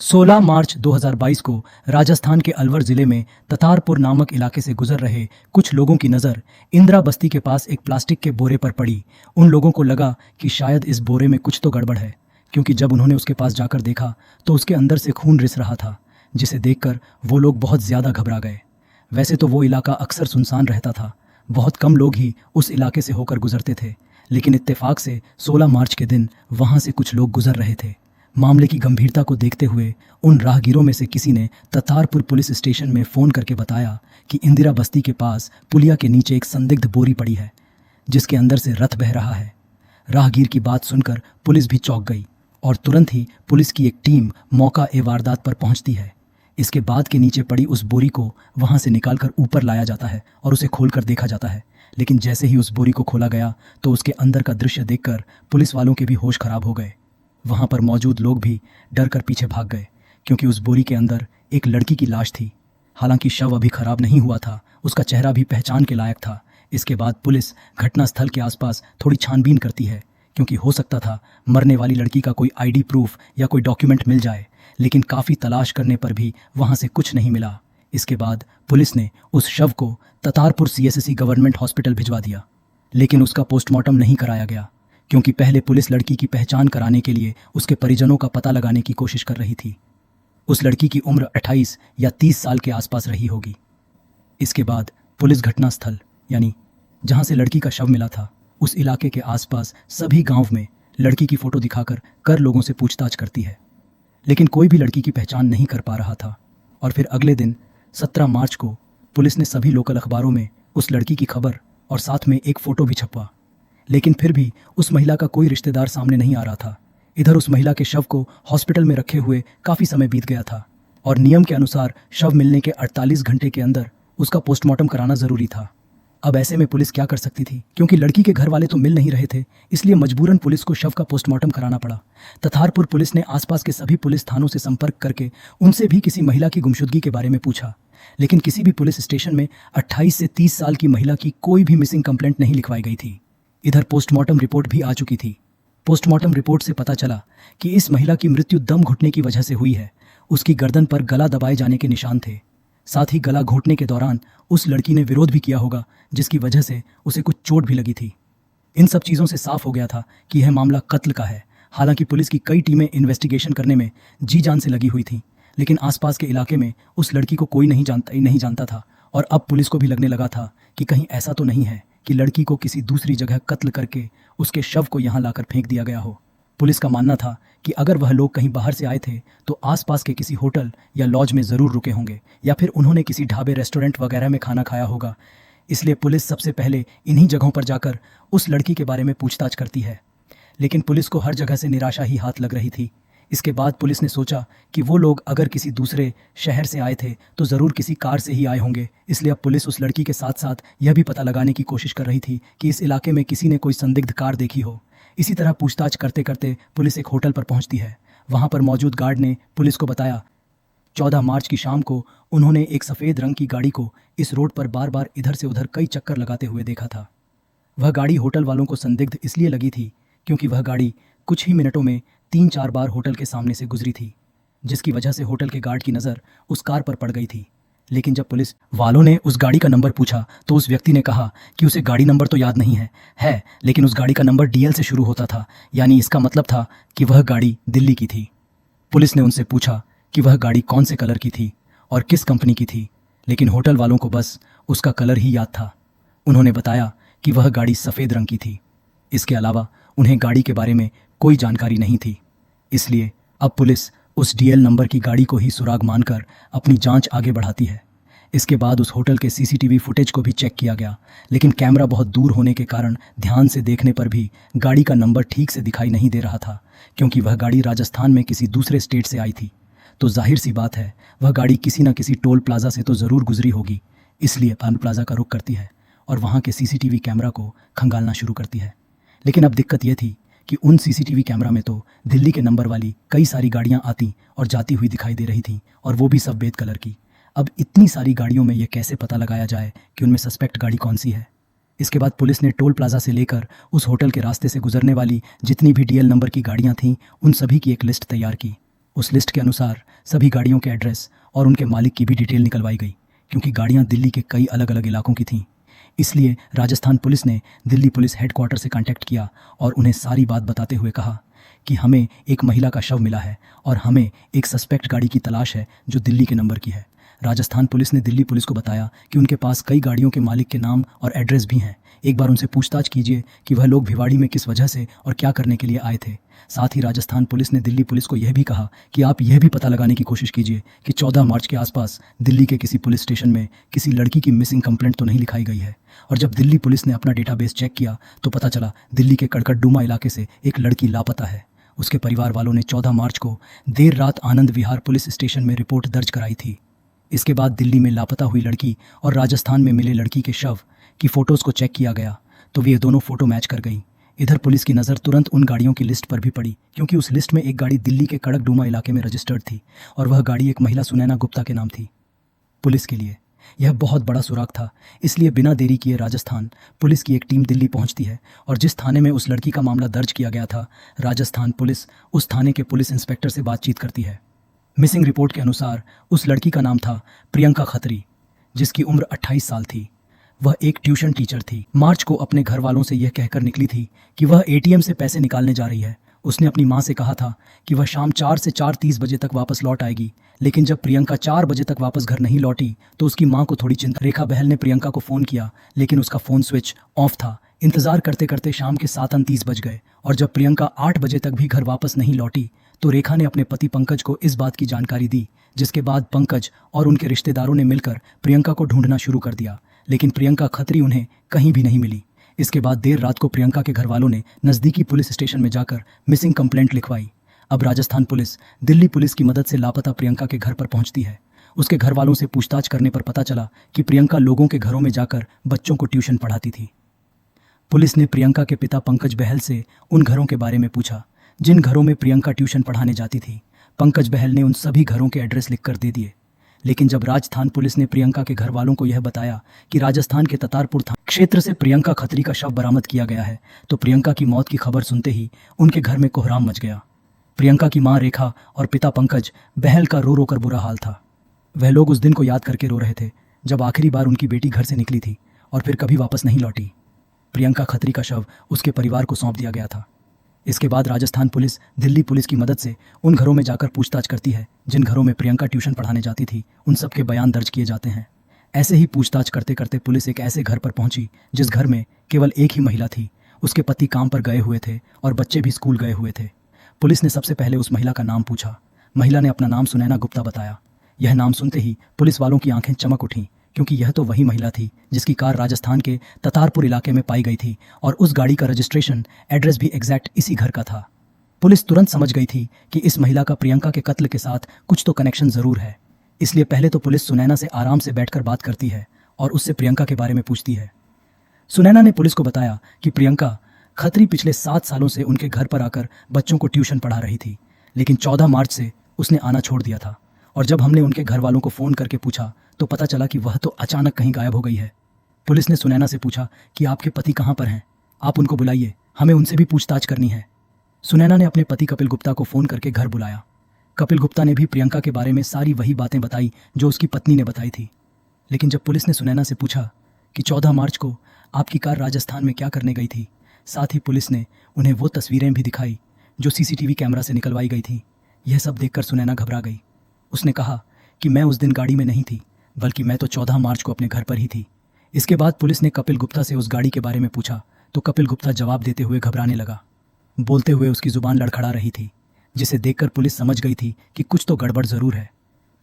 16 मार्च 2022 को राजस्थान के अलवर जिले में ततारपुर नामक इलाके से गुजर रहे कुछ लोगों की नज़र इंदिरा बस्ती के पास एक प्लास्टिक के बोरे पर पड़ी। उन लोगों को लगा कि शायद इस बोरे में कुछ तो गड़बड़ है, क्योंकि जब उन्होंने उसके पास जाकर देखा तो उसके अंदर से खून रिस रहा था, जिसे देखकर वो लोग बहुत ज़्यादा घबरा गए। वैसे तो वो इलाका अक्सर सुनसान रहता था, बहुत कम लोग ही उस इलाके से होकर गुजरते थे, लेकिन इत्तेफाक से 16 मार्च के दिन वहाँ से कुछ लोग गुजर रहे थे। मामले की गंभीरता को देखते हुए उन राहगीरों में से किसी ने ततारपुर पुलिस स्टेशन में फ़ोन करके बताया कि इंदिरा बस्ती के पास पुलिया के नीचे एक संदिग्ध बोरी पड़ी है, जिसके अंदर से रथ बह रहा है। राहगीर की बात सुनकर पुलिस भी चौंक गई और तुरंत ही पुलिस की एक टीम मौका ए वारदात पर पहुंचती है। इसके बाद के नीचे पड़ी उस बोरी को वहां से निकालकर ऊपर लाया जाता है और उसे खोलकर देखा जाता है, लेकिन जैसे ही उस बोरी को खोला गया तो उसके अंदर का दृश्य देखकर पुलिस वालों के भी होश खराब हो गए। वहां पर मौजूद लोग भी डर कर पीछे भाग गए, क्योंकि उस बोरी के अंदर एक लड़की की लाश थी। हालांकि शव अभी खराब नहीं हुआ था, उसका चेहरा भी पहचान के लायक था। इसके बाद पुलिस घटनास्थल के आसपास थोड़ी छानबीन करती है, क्योंकि हो सकता था मरने वाली लड़की का कोई आईडी प्रूफ या कोई डॉक्यूमेंट मिल जाए, लेकिन काफ़ी तलाश करने पर भी वहां से कुछ नहीं मिला। इसके बाद पुलिस ने उस शव को ततारपुर सीएससी गवर्नमेंट हॉस्पिटल भिजवा दिया, लेकिन उसका पोस्टमार्टम नहीं कराया गया, क्योंकि पहले पुलिस लड़की की पहचान कराने के लिए उसके परिजनों का पता लगाने की कोशिश कर रही थी। उस लड़की की उम्र 28 या 30 साल के आसपास रही होगी। इसके बाद पुलिस घटनास्थल यानी जहां से लड़की का शव मिला था, उस इलाके के आसपास सभी गांव में लड़की की फोटो दिखाकर कर लोगों से पूछताछ करती है, लेकिन कोई भी लड़की की पहचान नहीं कर पा रहा था। और फिर अगले दिन 17 मार्च को पुलिस ने सभी लोकल अखबारों में उस लड़की की खबर और साथ में एक फ़ोटो भी छपवा, लेकिन फिर भी उस महिला का कोई रिश्तेदार सामने नहीं आ रहा था। इधर उस महिला के शव को हॉस्पिटल में रखे हुए काफ़ी समय बीत गया था और नियम के अनुसार शव मिलने के 48 घंटे के अंदर उसका पोस्टमार्टम कराना ज़रूरी था। अब ऐसे में पुलिस क्या कर सकती थी, क्योंकि लड़की के घर वाले तो मिल नहीं रहे थे, इसलिए मजबूरन पुलिस को शव का पोस्टमार्टम कराना पड़ा। ततारपुर पुलिस ने आसपास के सभी पुलिस थानों से संपर्क करके उनसे भी किसी महिला की गुमशुदगी के बारे में पूछा, लेकिन किसी भी पुलिस स्टेशन में 28 से 30 साल की महिला की कोई भी मिसिंग कंप्लेंट नहीं लिखवाई गई थी। इधर पोस्टमार्टम रिपोर्ट भी आ चुकी थी। पोस्टमार्टम रिपोर्ट से पता चला कि इस महिला की मृत्यु दम घुटने की वजह से हुई है। उसकी गर्दन पर गला दबाए जाने के निशान थे, साथ ही गला घोंटने के दौरान उस लड़की ने विरोध भी किया होगा, जिसकी वजह से उसे कुछ चोट भी लगी थी। इन सब चीज़ों से साफ हो गया था कि यह मामला कत्ल का है। हालांकि पुलिस की कई टीमें इन्वेस्टिगेशन करने में जी जान से लगी हुई थी, लेकिन आसपास के इलाके में उस लड़की को कोई नहीं जानता था। और अब पुलिस को भी लगने लगा था कि कहीं ऐसा तो नहीं है कि लड़की को किसी दूसरी जगह कत्ल करके उसके शव को यहाँ लाकर फेंक दिया गया हो। पुलिस का मानना था कि अगर वह लोग कहीं बाहर से आए थे तो आसपास के किसी होटल या लॉज में ज़रूर रुके होंगे, या फिर उन्होंने किसी ढाबे रेस्टोरेंट वगैरह में खाना खाया होगा। इसलिए पुलिस सबसे पहले इन्हीं जगहों पर जाकर उस लड़की के बारे में पूछताछ करती है, लेकिन पुलिस को हर जगह से निराशा ही हाथ लग रही थी। इसके बाद पुलिस ने सोचा कि वो लोग अगर किसी दूसरे शहर से आए थे तो ज़रूर किसी कार से ही आए होंगे। इसलिए अब पुलिस उस लड़की के साथ साथ यह भी पता लगाने की कोशिश कर रही थी कि इस इलाके में किसी ने कोई संदिग्ध कार देखी हो। इसी तरह पूछताछ करते करते पुलिस एक होटल पर पहुंचती है। वहां पर मौजूद गार्ड ने पुलिस को बताया 14 मार्च की शाम को उन्होंने एक सफ़ेद रंग की गाड़ी को इस रोड पर बार बार इधर से उधर कई चक्कर लगाते हुए देखा था। वह गाड़ी होटल वालों को संदिग्ध इसलिए लगी थी क्योंकि वह गाड़ी कुछ ही मिनटों में 3-4 बार होटल के सामने से गुजरी थी, जिसकी वजह से होटल के गार्ड की नज़र उस कार पर पड़ गई थी। लेकिन जब पुलिस वालों ने उस गाड़ी का नंबर पूछा तो उस व्यक्ति ने कहा कि उसे गाड़ी नंबर तो याद नहीं है, लेकिन उस गाड़ी का नंबर DL से शुरू होता था, यानी इसका मतलब था कि वह गाड़ी दिल्ली की थी। पुलिस ने उनसे पूछा कि वह गाड़ी कौन से कलर की थी और किस कंपनी की थी, लेकिन होटल वालों को बस उसका कलर ही याद था। उन्होंने बताया कि वह गाड़ी सफ़ेद रंग की थी। इसके अलावा उन्हें गाड़ी के बारे में कोई जानकारी नहीं थी। इसलिए अब पुलिस उस DL नंबर की गाड़ी को ही सुराग मानकर अपनी जांच आगे बढ़ाती है। इसके बाद उस होटल के CCTV फुटेज को भी चेक किया गया, लेकिन कैमरा बहुत दूर होने के कारण ध्यान से देखने पर भी गाड़ी का नंबर ठीक से दिखाई नहीं दे रहा था, क्योंकि वह गाड़ी राजस्थान में किसी दूसरे स्टेट से आई थी। तो जाहिर सी बात है वह गाड़ी किसी न किसी टोल प्लाजा से तो ज़रूर गुजरी होगी। इसलिए टोल प्लाजा का रुख करती है और वहाँ के CCTV कैमरा को खंगालना शुरू करती है। लेकिन अब दिक्कत यह थी कि उन CCTV कैमरा में तो दिल्ली के नंबर वाली कई सारी गाड़ियां आती और जाती हुई दिखाई दे रही थीं, और वो भी सफ़ेद कलर की। अब इतनी सारी गाड़ियों में ये कैसे पता लगाया जाए कि उनमें सस्पेक्ट गाड़ी कौन सी है। इसके बाद पुलिस ने टोल प्लाजा से लेकर उस होटल के रास्ते से गुजरने वाली जितनी भी DL नंबर की गाड़ियां थीं, उन सभी की एक लिस्ट तैयार की उस लिस्ट के अनुसार सभी गाड़ियों के एड्रेस और उनके मालिक की भी डिटेल निकलवाई गई, क्योंकि गाड़ियां दिल्ली के कई अलग अलग इलाकों की थीं। इसलिए राजस्थान पुलिस ने दिल्ली पुलिस हेडक्वार्टर से कांटेक्ट किया और उन्हें सारी बात बताते हुए कहा कि हमें एक महिला का शव मिला है और हमें एक सस्पेक्ट गाड़ी की तलाश है जो दिल्ली के नंबर की है। राजस्थान पुलिस ने दिल्ली पुलिस को बताया कि उनके पास कई गाड़ियों के मालिक के नाम और एड्रेस भी हैं। एक बार उनसे पूछताछ कीजिए कि वह लोग भिवाड़ी में किस वजह से और क्या करने के लिए आए थे। साथ ही राजस्थान पुलिस ने दिल्ली पुलिस को यह भी कहा कि आप यह भी पता लगाने की कोशिश कीजिए कि 14 मार्च के आसपास दिल्ली के किसी पुलिस स्टेशन में किसी लड़की की मिसिंग कंप्लेंट तो नहीं लिखाई गई है। और जब दिल्ली पुलिस ने अपना डेटाबेस चेक किया तो पता चला दिल्ली के कड़कड़डूमा इलाके से एक लड़की लापता है। उसके परिवार वालों ने 14 मार्च को देर रात आनंद विहार पुलिस स्टेशन में रिपोर्ट दर्ज कराई थी। इसके बाद दिल्ली में लापता हुई लड़की और राजस्थान में मिले लड़की के शव की फ़ोटोज़ को चेक किया गया तो वे दोनों फ़ोटो मैच कर गई। इधर पुलिस की नज़र तुरंत उन गाड़ियों की लिस्ट पर भी पड़ी, क्योंकि उस लिस्ट में एक गाड़ी दिल्ली के कड़कडूमा इलाके में रजिस्टर्ड थी और वह गाड़ी एक महिला सुनैना गुप्ता के नाम थी। पुलिस के लिए यह बहुत बड़ा सुराग था, इसलिए बिना देरी किए राजस्थान पुलिस की एक टीम दिल्ली पहुंचती है और जिस थाने में उस लड़की का मामला दर्ज किया गया था, राजस्थान पुलिस उस थाने के पुलिस इंस्पेक्टर से बातचीत करती है। मिसिंग रिपोर्ट के अनुसार उस लड़की का नाम था प्रियंका खत्री, जिसकी उम्र 28 साल थी। वह एक ट्यूशन टीचर थी। मार्च को अपने घर वालों से यह कहकर निकली थी कि वह एटीएम से पैसे निकालने जा रही है। उसने अपनी मां से कहा था कि वह शाम 4 से 4:30 बजे तक वापस लौट आएगी, लेकिन जब प्रियंका 4 बजे तक वापस घर नहीं लौटी तो उसकी मां को थोड़ी चिंता। रेखा बहल ने प्रियंका को फ़ोन किया, लेकिन उसका फ़ोन स्विच ऑफ था। इंतज़ार करते करते शाम के 7:30 बज गए और जब प्रियंका 8 बजे तक भी घर वापस नहीं लौटी तो रेखा ने अपने पति पंकज को इस बात की जानकारी दी, जिसके बाद पंकज और उनके रिश्तेदारों ने मिलकर प्रियंका को ढूंढना शुरू कर दिया, लेकिन प्रियंका खत्री उन्हें कहीं भी नहीं मिली। इसके बाद देर रात को प्रियंका के घर वालों ने नज़दीकी पुलिस स्टेशन में जाकर मिसिंग कंप्लेंट लिखवाई। अब राजस्थान पुलिस दिल्ली पुलिस की मदद से लापता प्रियंका के घर पर पहुंचती है। उसके घर वालों से पूछताछ करने पर पता चला कि प्रियंका लोगों के घरों में जाकर बच्चों को ट्यूशन पढ़ाती थी। पुलिस ने प्रियंका के पिता पंकज बहल से उन घरों के बारे में पूछा जिन घरों में प्रियंका ट्यूशन पढ़ाने जाती थी। पंकज बहल ने उन सभी घरों के एड्रेस लिखकर दे दिए, लेकिन जब राजस्थान पुलिस ने प्रियंका के घर वालों को यह बताया कि राजस्थान के ततारपुर थाना क्षेत्र से प्रियंका खत्री का शव बरामद किया गया है, तो प्रियंका की मौत की खबर सुनते ही उनके घर में कोहराम मच गया। प्रियंका की मां रेखा और पिता पंकज बहल का रो रो कर बुरा हाल था। वह लोग उस दिन को याद करके रो रहे थे जब आखिरी बार उनकी बेटी घर से निकली थी और फिर कभी वापस नहीं लौटी। प्रियंका खत्री का शव उसके परिवार को सौंप दिया गया था। इसके बाद राजस्थान पुलिस दिल्ली पुलिस की मदद से उन घरों में जाकर पूछताछ करती है जिन घरों में प्रियंका ट्यूशन पढ़ाने जाती थी। उन सब के बयान दर्ज किए जाते हैं। ऐसे ही पूछताछ करते करते पुलिस एक ऐसे घर पर पहुंची जिस घर में केवल एक ही महिला थी। उसके पति काम पर गए हुए थे और बच्चे भी स्कूल गए हुए थे। पुलिस ने सबसे पहले उस महिला का नाम पूछा। महिला ने अपना नाम सुनैना गुप्ता बताया। यह नाम सुनते ही पुलिस वालों की आंखें चमक उठीं, क्योंकि यह तो वही महिला थी जिसकी कार राजस्थान के ततारपुर इलाके में पाई गई थी और उस गाड़ी का रजिस्ट्रेशन एड्रेस भी एग्जैक्ट इसी घर का था। पुलिस तुरंत समझ गई थी कि इस महिला का प्रियंका के कत्ल के साथ कुछ तो कनेक्शन ज़रूर है। इसलिए पहले तो पुलिस सुनैना से आराम से बैठकर बात करती है और उससे प्रियंका के बारे में पूछती है। सुनैना ने पुलिस को बताया कि प्रियंका खत्री पिछले 7 सालों से उनके घर पर आकर बच्चों को ट्यूशन पढ़ा रही थी, लेकिन 14 मार्च से उसने आना छोड़ दिया था। और जब हमने उनके घर वालों को फ़ोन करके पूछा तो पता चला कि वह तो अचानक कहीं गायब हो गई है। पुलिस ने सुनैना से पूछा कि आपके पति कहाँ पर हैं, आप उनको बुलाइए, हमें उनसे भी पूछताछ करनी है। सुनैना ने अपने पति कपिल गुप्ता को फ़ोन करके घर बुलाया। कपिल गुप्ता ने भी प्रियंका के बारे में सारी वही बातें बताई जो उसकी पत्नी ने बताई थी। लेकिन जब पुलिस ने सुनैना से पूछा कि 14 मार्च को आपकी कार राजस्थान में क्या करने गई थी, साथ ही पुलिस ने उन्हें वो तस्वीरें भी दिखाई जो सीसीटीवी कैमरा से निकलवाई गई थी, यह सब देखकर सुनैना घबरा गई। उसने कहा कि मैं उस दिन गाड़ी में नहीं थी, बल्कि मैं तो 14 मार्च को अपने घर पर ही थी। इसके बाद पुलिस ने कपिल गुप्ता से उस गाड़ी के बारे में पूछा तो कपिल गुप्ता जवाब देते हुए घबराने लगा। बोलते हुए उसकी जुबान लड़खड़ा रही थी, जिसे देखकर पुलिस समझ गई थी कि कुछ तो गड़बड़ ज़रूर है।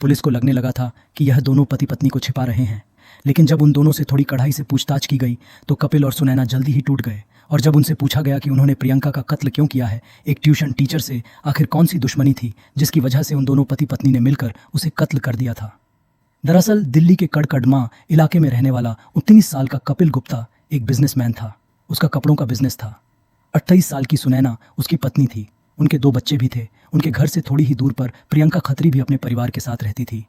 पुलिस को लगने लगा था कि यह दोनों पति पत्नी को छिपा रहे हैं, लेकिन जब उन दोनों से थोड़ी कड़ाई से पूछताछ की गई तो कपिल और सुनैना जल्दी ही टूट गए। और जब उनसे पूछा गया कि उन्होंने प्रियंका का कत्ल क्यों किया है, एक ट्यूशन टीचर से आखिर कौन सी दुश्मनी थी जिसकी वजह से उन दोनों पति पत्नी ने मिलकर उसे कत्ल कर दिया था। दरअसल दिल्ली के कड़कड़मा इलाके में रहने वाला 29 साल का कपिल गुप्ता एक बिजनेसमैन था। उसका कपड़ों का बिजनेस था। 28 साल की सुनैना उसकी पत्नी थी। उनके 2 बच्चे भी थे। उनके घर से थोड़ी ही दूर पर प्रियंका खत्री भी अपने परिवार के साथ रहती थी।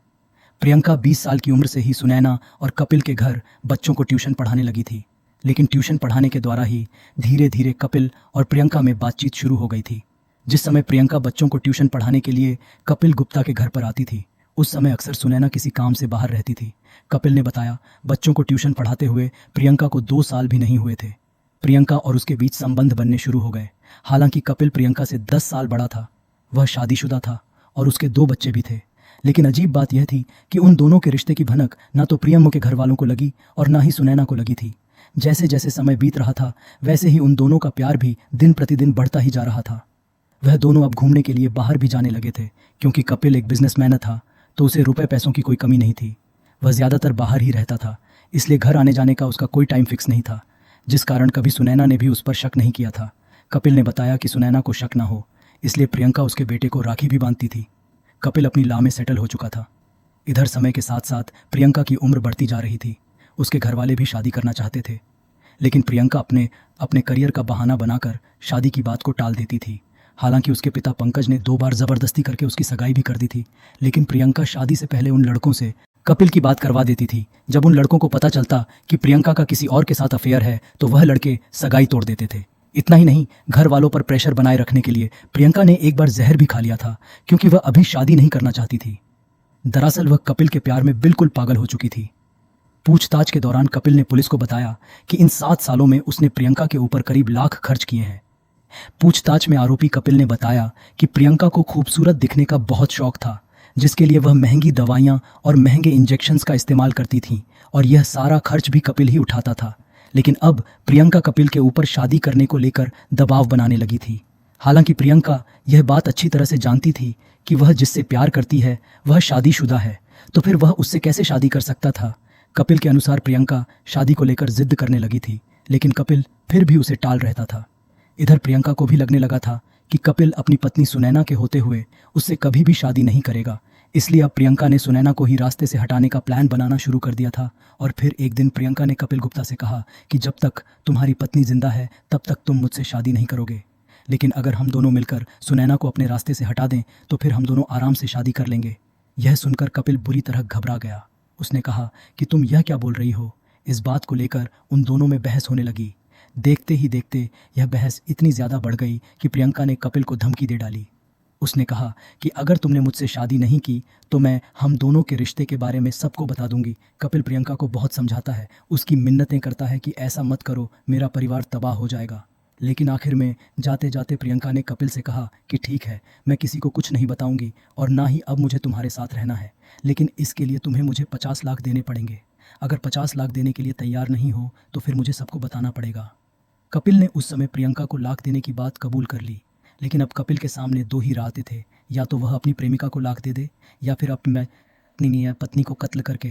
प्रियंका 20 साल की उम्र से ही सुनैना और कपिल के घर बच्चों को ट्यूशन पढ़ाने लगी थी, लेकिन ट्यूशन पढ़ाने के द्वारा ही धीरे धीरे कपिल और प्रियंका में बातचीत शुरू हो गई थी। जिस समय प्रियंका बच्चों को ट्यूशन पढ़ाने के लिए कपिल गुप्ता के घर पर आती थी, उस समय अक्सर सुनैना किसी काम से बाहर रहती थी। कपिल ने बताया, बच्चों को ट्यूशन पढ़ाते हुए प्रियंका को 2 साल भी नहीं हुए थे। प्रियंका और उसके बीच संबंध बनने शुरू हो गए। हालांकि कपिल प्रियंका से 10 साल बड़ा था, वह शादीशुदा था और उसके 2 बच्चे भी थे। लेकिन अजीब बात यह थी कि उन दोनों के रिश्ते की भनक ना तो प्रियम्मो के घर वालों को लगी और ना ही सुनैना को लगी थी। जैसे जैसे समय बीत रहा था, वैसे ही उन दोनों का प्यार भी दिन प्रतिदिन बढ़ता ही जा रहा था। वह दोनों अब घूमने के लिए बाहर भी जाने लगे थे, क्योंकि कपिल एक बिजनेसमैन था, तो उसे रुपए पैसों की कोई कमी नहीं थी। वह ज़्यादातर बाहर ही रहता था, इसलिए घर आने जाने का उसका कोई टाइम फिक्स नहीं था, जिस कारण कभी सुनैना ने भी उस पर शक नहीं किया था। कपिल ने बताया कि सुनैना को शक ना हो, इसलिए प्रियंका उसके बेटे को राखी भी बांधती थी। कपिल अपनी लॉ में सेटल हो चुका था। इधर समय के साथ साथ प्रियंका की उम्र बढ़ती जा रही थी। उसके घरवाले भी शादी करना चाहते थे, लेकिन प्रियंका अपने करियर का बहाना बनाकर शादी की बात को टाल देती थी। हालांकि उसके पिता पंकज ने 2 बार ज़बरदस्ती करके उसकी सगाई भी कर दी थी, लेकिन प्रियंका शादी से पहले उन लड़कों से कपिल की बात करवा देती थी। जब उन लड़कों को पता चलता कि प्रियंका का किसी और के साथ अफेयर है, तो वह लड़के सगाई तोड़ देते थे। इतना ही नहीं, घर वालों पर प्रेशर बनाए रखने के लिए प्रियंका ने एक बार जहर भी खा लिया था, क्योंकि वह अभी शादी नहीं करना चाहती थी। दरअसल वह कपिल के प्यार में बिल्कुल पागल हो चुकी थी। पूछताछ के दौरान कपिल ने पुलिस को बताया कि इन 7 सालों में उसने प्रियंका के ऊपर करीब लाख खर्च किए हैं। पूछताछ में आरोपी कपिल ने बताया कि प्रियंका को खूबसूरत दिखने का बहुत शौक था, जिसके लिए वह महंगी दवाइयां और महंगे इंजेक्शंस का इस्तेमाल करती थी, और यह सारा खर्च भी कपिल ही उठाता था। लेकिन अब प्रियंका कपिल के ऊपर शादी करने को लेकर दबाव बनाने लगी थी। हालांकि प्रियंका यह बात अच्छी तरह से जानती थी कि वह जिससे प्यार करती है वह शादीशुदा है, तो फिर वह उससे कैसे शादी कर सकता था। कपिल के अनुसार प्रियंका शादी को लेकर जिद करने लगी थी, लेकिन कपिल फिर भी उसे टाल रहता था। इधर प्रियंका को भी लगने लगा था कि कपिल अपनी पत्नी सुनैना के होते हुए उससे कभी भी शादी नहीं करेगा, इसलिए अब प्रियंका ने सुनैना को ही रास्ते से हटाने का प्लान बनाना शुरू कर दिया था। और फिर एक दिन प्रियंका ने कपिल गुप्ता से कहा कि जब तक तुम्हारी पत्नी जिंदा है तब तक तुम मुझसे शादी नहीं करोगे, लेकिन अगर हम दोनों मिलकर सुनैना को अपने रास्ते से हटा दें तो फिर हम दोनों आराम से शादी कर लेंगे। यह सुनकर कपिल बुरी तरह घबरा गया। उसने कहा कि तुम यह क्या बोल रही हो। इस बात को लेकर उन दोनों में बहस होने लगी। देखते ही देखते यह बहस इतनी ज़्यादा बढ़ गई कि प्रियंका ने कपिल को धमकी दे डाली। उसने कहा कि अगर तुमने मुझसे शादी नहीं की तो मैं हम दोनों के रिश्ते के बारे में सबको बता दूंगी। कपिल प्रियंका को बहुत समझाता है, उसकी मिन्नतें करता है कि ऐसा मत करो, मेरा परिवार तबाह हो जाएगा। लेकिन आखिर में जाते जाते प्रियंका ने कपिल से कहा कि ठीक है, मैं किसी को कुछ नहीं बताऊंगी और ना ही अब मुझे तुम्हारे साथ रहना है, लेकिन इसके लिए तुम्हें मुझे 50 लाख देने पड़ेंगे। अगर 50 लाख देने के लिए तैयार नहीं हो तो फिर मुझे सबको बताना पड़ेगा। कपिल ने उस समय प्रियंका को लाख देने की बात कबूल कर ली, लेकिन अब कपिल के सामने 2 ही रास्ते थे, या तो वह अपनी प्रेमिका को लाख दे दे या फिर अपनी पत्नी को कत्ल करके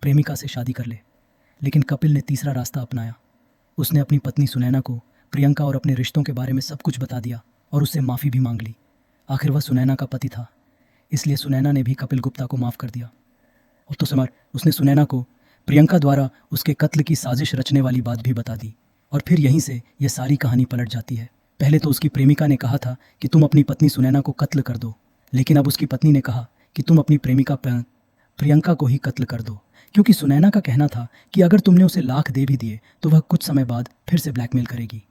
प्रेमिका से शादी कर ले। लेकिन कपिल ने तीसरा रास्ता अपनाया। उसने अपनी पत्नी सुनैना को प्रियंका और अपने रिश्तों के बारे में सब कुछ बता दिया और उससे माफ़ी भी मांग ली। आखिर वह सुनैना का पति था, इसलिए सुनैना ने भी कपिल गुप्ता को माफ़ कर दिया। और तो समर उसने सुनैना को प्रियंका द्वारा उसके कत्ल की साजिश रचने वाली बात भी बता दी। और फिर यहीं से यह सारी कहानी पलट जाती है। पहले तो उसकी प्रेमिका ने कहा था कि तुम अपनी पत्नी सुनैना को कत्ल कर दो, लेकिन अब उसकी पत्नी ने कहा कि तुम अपनी प्रेमिका प्रियंका को ही कत्ल कर दो, क्योंकि सुनैना का कहना था कि अगर तुमने उसे लाख दे भी दिए तो वह कुछ समय बाद फिर से ब्लैकमेल करेगी।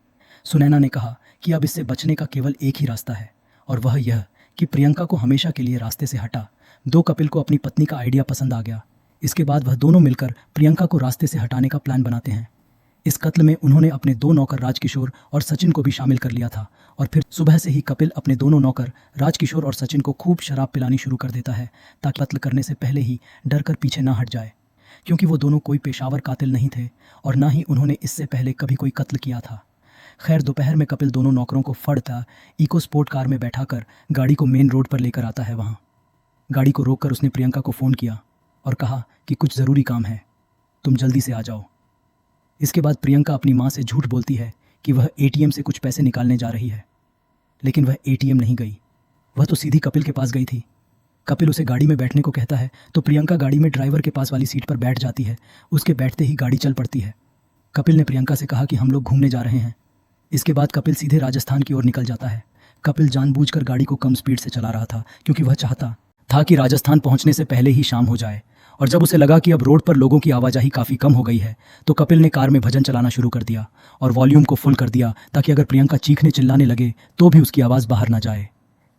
सुनैना ने कहा कि अब इससे बचने का केवल एक ही रास्ता है, और वह यह कि प्रियंका को हमेशा के लिए रास्ते से हटा दो। कपिल को अपनी पत्नी का आइडिया पसंद आ गया। इसके बाद वह दोनों मिलकर प्रियंका को रास्ते से हटाने का प्लान बनाते हैं। इस कत्ल में उन्होंने अपने 2 नौकर राजकिशोर और सचिन को भी शामिल कर लिया था। और फिर सुबह से ही कपिल अपने दोनों नौकर राजकिशोर और सचिन को खूब शराब पिलानी शुरू कर देता है, ताकि कत्ल करने से पहले ही डर कर पीछे ना हट जाए, क्योंकि वो दोनों कोई पेशावर कातिल नहीं थे और ना ही उन्होंने इससे पहले कभी कोई कत्ल किया था। खैर, दोपहर में कपिल दोनों नौकरों को फड़ता इको स्पोर्ट कार में बैठाकर गाड़ी को मेन रोड पर लेकर आता है। वहाँ गाड़ी को रोककर उसने प्रियंका को फ़ोन किया और कहा कि कुछ ज़रूरी काम है, तुम जल्दी से आ जाओ। इसके बाद प्रियंका अपनी माँ से झूठ बोलती है कि वह एटीएम से कुछ पैसे निकालने जा रही है, लेकिन वह एटीएम नहीं गई, वह तो सीधी कपिल के पास गई थी। कपिल उसे गाड़ी में बैठने को कहता है तो प्रियंका गाड़ी में ड्राइवर के पास वाली सीट पर बैठ जाती है। उसके बैठते ही गाड़ी चल पड़ती है। कपिल ने प्रियंका से कहा कि हम लोग घूमने जा रहे हैं। इसके बाद कपिल सीधे राजस्थान की ओर निकल जाता है। कपिल जानबूझकर गाड़ी को कम स्पीड से चला रहा था, क्योंकि वह चाहता था कि राजस्थान पहुंचने से पहले ही शाम हो जाए और जब उसे लगा कि अब रोड पर लोगों की आवाजाही काफ़ी कम हो गई है तो कपिल ने कार में भजन चलाना शुरू कर दिया और वॉल्यूम को फुल कर दिया ताकि अगर प्रियंका चीखने चिल्लाने लगे तो भी उसकी आवाज़ बाहर ना जाए।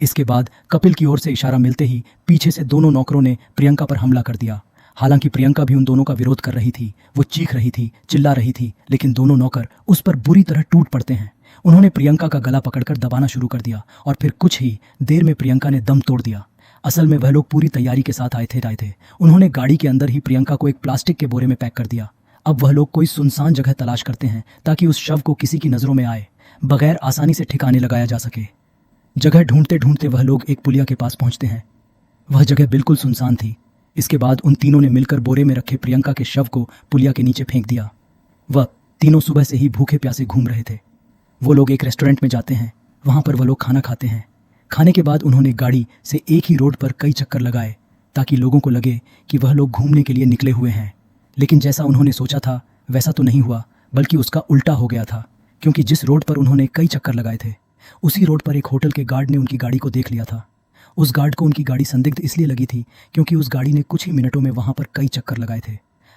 इसके बाद कपिल की ओर से इशारा मिलते ही पीछे से दोनों नौकरों ने प्रियंका पर हमला कर दिया। हालांकि प्रियंका भी उन दोनों का विरोध कर रही थी, वो चीख रही थी, चिल्ला रही थी, लेकिन दोनों नौकर उस पर बुरी तरह टूट पड़ते हैं। उन्होंने प्रियंका का गला पकड़कर दबाना शुरू कर दिया और फिर कुछ ही देर में प्रियंका ने दम तोड़ दिया। असल में वह लोग पूरी तैयारी के साथ आए थे। उन्होंने गाड़ी के अंदर ही प्रियंका को एक प्लास्टिक के बोरे में पैक कर दिया। अब वह लोग कोई सुनसान जगह तलाश करते हैं ताकि उस शव को किसी की नज़रों में आए बगैर आसानी से ठिकाने लगाया जा सके। जगह ढूंढते ढूंढते वह लोग एक पुलिया के पास पहुंचते हैं। वह जगह बिल्कुल सुनसान थी। इसके बाद उन तीनों ने मिलकर बोरे में रखे प्रियंका के शव को पुलिया के नीचे फेंक दिया। वह तीनों सुबह से ही भूखे प्यासे घूम रहे थे। वो लोग एक रेस्टोरेंट में जाते हैं, वहाँ पर वह लोग खाना खाते हैं। खाने के बाद उन्होंने गाड़ी से एक ही रोड पर कई चक्कर लगाए ताकि लोगों को लगे कि वह लोग घूमने के लिए निकले हुए हैं। लेकिन जैसा उन्होंने सोचा था वैसा तो नहीं हुआ, बल्कि उसका उल्टा हो गया था, क्योंकि जिस रोड पर उन्होंने कई चक्कर लगाए थे उसी रोड पर एक होटल के गार्ड ने उनकी गाड़ी को देख लिया था। उस गार्ड को उनकी गाड़ी संदिग्ध इसलिए लगी थी क्योंकि उस गाड़ी ने कुछ ही मिनटों में वहाँ पर कई चक्कर लगाए थे।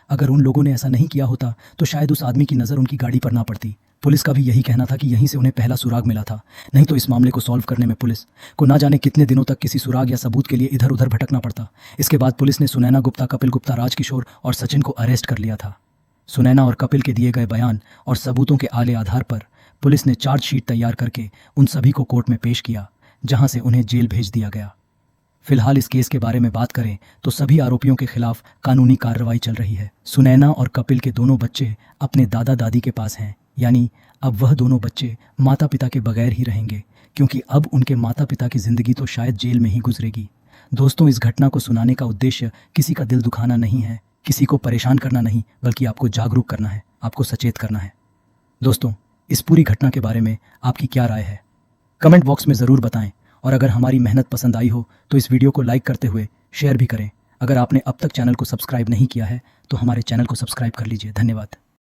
अगर उन लोगों ने ऐसा नहीं किया होता तो शायद उस आदमी की नज़र उनकी गाड़ी पर ना पड़ती। पुलिस का भी यही कहना था कि यहीं से उन्हें पहला सुराग मिला था, नहीं तो इस मामले को सॉल्व करने में पुलिस को ना जाने कितने दिनों तक किसी सुराग या सबूत के लिए इधर उधर भटकना पड़ता। इसके बाद पुलिस ने सुनैना गुप्ता, कपिल गुप्ता, राजकिशोर और सचिन को अरेस्ट कर लिया था। सुनैना और कपिल के दिए गए बयान और सबूतों के आले आधार पर पुलिस ने चार्जशीट तैयार करके उन सभी को कोर्ट में पेश किया, जहां से उन्हें जेल भेज दिया गया। फिलहाल इस केस के बारे में बात करें तो सभी आरोपियों के खिलाफ कानूनी कार्रवाई चल रही है। सुनैना और कपिल के दोनों बच्चे अपने दादा दादी के पास हैं, यानी अब वह दोनों बच्चे माता पिता के बगैर ही रहेंगे, क्योंकि अब उनके माता पिता की जिंदगी तो शायद जेल में ही गुजरेगी। दोस्तों, इस घटना को सुनाने का उद्देश्य किसी का दिल दुखाना नहीं है, किसी को परेशान करना नहीं, बल्कि आपको जागरूक करना है, आपको सचेत करना है। दोस्तों, इस पूरी घटना के बारे में आपकी क्या राय है? कमेंट बॉक्स में ज़रूर बताएं और अगर हमारी मेहनत पसंद आई हो तो इस वीडियो को लाइक करते हुए शेयर भी करें। अगर आपने अब तक चैनल को सब्सक्राइब नहीं किया है तो हमारे चैनल को सब्सक्राइब कर लीजिए। धन्यवाद।